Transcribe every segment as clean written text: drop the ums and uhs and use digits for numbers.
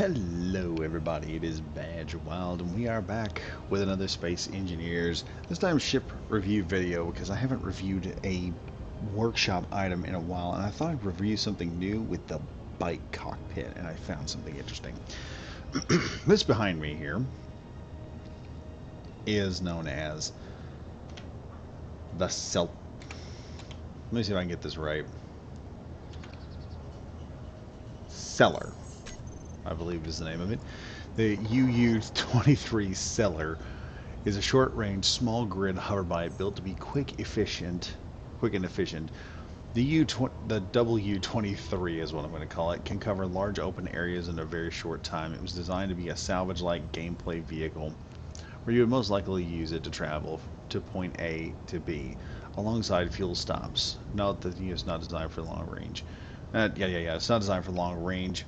Hello everybody, it is Badge Wild and we are back with another Space Engineers, this time ship review video because I haven't reviewed a workshop item in a while and I thought I'd review something new with the bike cockpit and I found something interesting. This behind me here is known as the CELER. Let me see if I can get this right. CELER, I believe is the name of it. The UU23 CELER is a short-range, small-grid hoverbike built to be quick and efficient. The W23 is what I'm going to call it. Can cover large open areas in a very short time. It was designed to be a salvage-like gameplay vehicle, where you would most likely use it to travel to point A to B, alongside fuel stops. Note that it's not designed for long range. It's not designed for long range.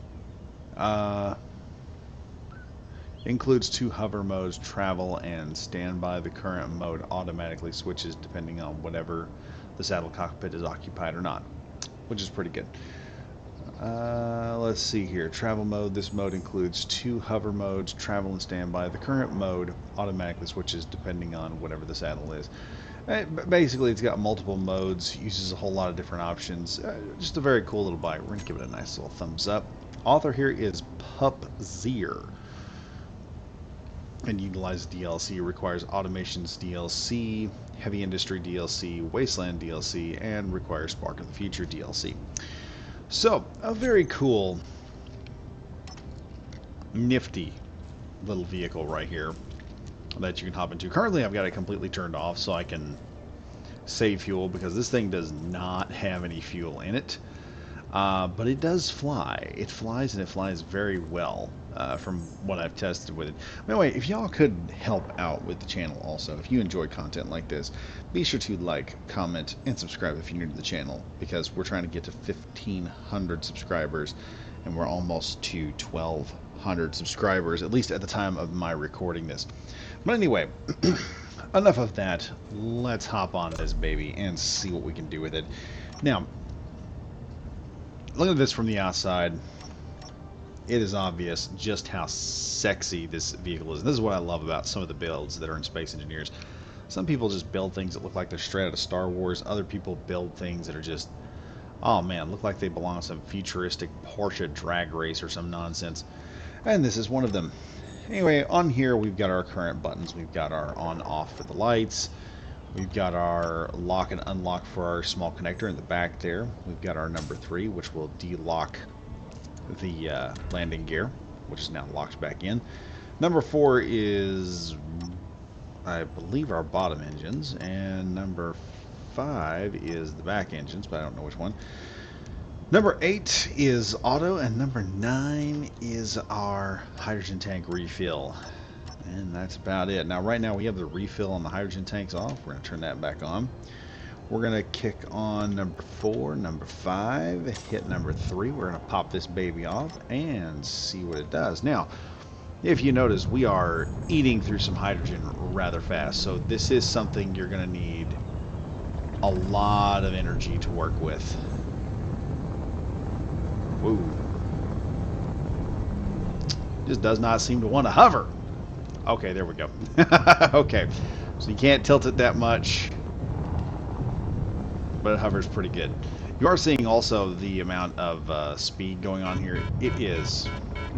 Includes two hover modes, travel and standby. The current mode automatically switches depending on whatever the saddle cockpit is occupied or not, which is pretty good. Let's see here. Travel mode. This mode includes two hover modes, travel and standby. The current mode automatically switches depending on whatever the saddle is. Basically, it's got multiple modes, uses a whole lot of different options. Just a very cool little bike. We're going to give it a nice little thumbs up. Author here is Pupzier. And utilize DLC, requires Automations DLC, Heavy Industry DLC, Wasteland DLC, and requires Spark of the Future DLC. So, a very cool, nifty little vehicle right here that you can hop into. Currently, I've got it completely turned off so I can save fuel because this thing does not have any fuel in it. But it does fly. It flies, and it flies very well from what I've tested with it. Anyway, if y'all could help out with the channel also, if you enjoy content like this, be sure to like, comment, and subscribe if you're new to the channel, because we're trying to get to 1,500 subscribers, and we're almost to 1,200 subscribers, at least at the time of my recording this. But anyway, enough of that. Let's hop on this baby and see what we can do with it. Now, look at this from the outside. It is obvious just how sexy this vehicle is. And this is what I love about some of the builds that are in Space Engineers. Some people just build things that look like they're straight out of Star Wars. Other people build things that are just, oh man, look like they belong to some futuristic Porsche drag race or some nonsense. And this is one of them. Anyway, on here we've got our current buttons. We've got our on-off for the lights. We've got our lock and unlock for our small connector in the back there. We've got our number 3, which will de-lock the landing gear, which is now locked back in. Number 4 is, I believe, our bottom engines, and number 5 is the back engines, but I don't know which one. Number 8 is auto, and number 9 is our hydrogen tank refill. And that's about it. Now, right now we have the refill on the hydrogen tanks off. We're going to turn that back on. We're going to kick on number 4, number 5, hit number 3. We're going to pop this baby off and see what it does. Now, if you notice, we are eating through some hydrogen rather fast. So this is something you're going to need a lot of energy to work with. Woo. Just does not seem to want to hover. Okay, there we go. Okay, so you can't tilt it that much, but it hovers pretty good. You are seeing also the amount of speed going on here. It is,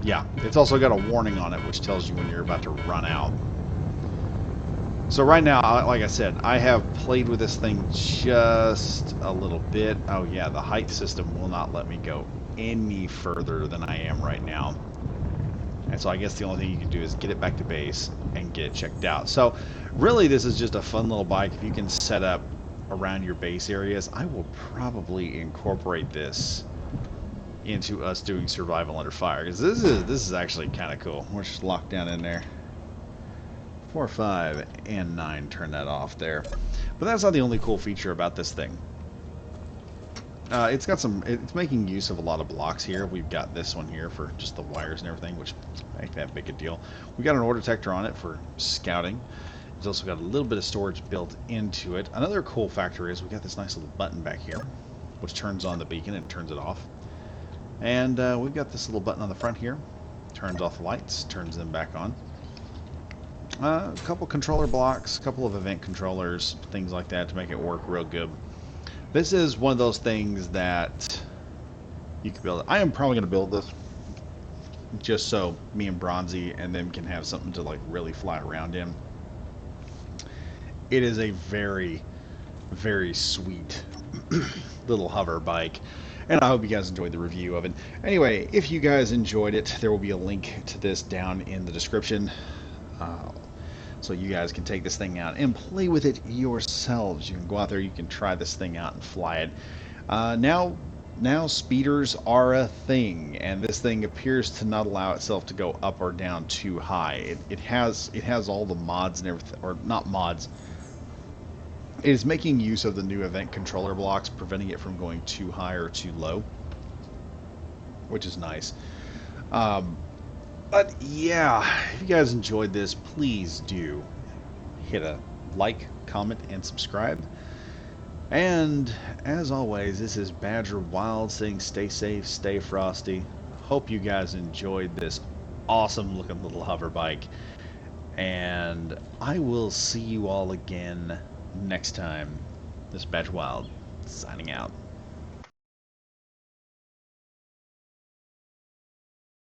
yeah, it's also got a warning on it which tells you when you're about to run out. So right now, like I said, I have played with this thing just a little bit. Oh yeah, the height system will not let me go any further than I am right now. And so I guess the only thing you can do is get it back to base and get it checked out. So really this is just a fun little bike. If you can set up around your base areas, I will probably incorporate this into us doing survival under fire, because this is actually kind of cool. We're just locked down in there. 4, 5, and 9, turn that off there. But that's not the only cool feature about this thing. It's making use of a lot of blocks here. We've got this one here for just the wires and everything, which ain't that big a deal. We got an ore detector on it for scouting. It's also got a little bit of storage built into it. Another cool factor is we got this nice little button back here, which turns on the beacon and turns it off. And we've got this little button on the front here, Turns off the lights, turns them back on. A couple controller blocks, a couple of event controllers, things like that to make it work real good. This is one of those things that you can build. I am probably going to build this just so me and Bronzy and them can have something to like really fly around in. It is a very, very sweet little hover bike, and I hope you guys enjoyed the review of it. Anyway, if you guys enjoyed it, there will be a link to this down in the description. So you guys can take this thing out and play with it yourselves. You can go out there, you can try this thing out and fly it. Now speeders are a thing, and this thing appears to not allow itself to go up or down too high. It has all the mods and everything, or not mods. It is making use of the new event controller blocks, preventing it from going too high or too low, which is nice. But yeah, if you guys enjoyed this, please do hit a like, comment, and subscribe. And as always, this is Badger Wild saying stay safe, stay frosty. Hope you guys enjoyed this awesome looking little hover bike. And I will see you all again next time. This is Badger Wild signing out.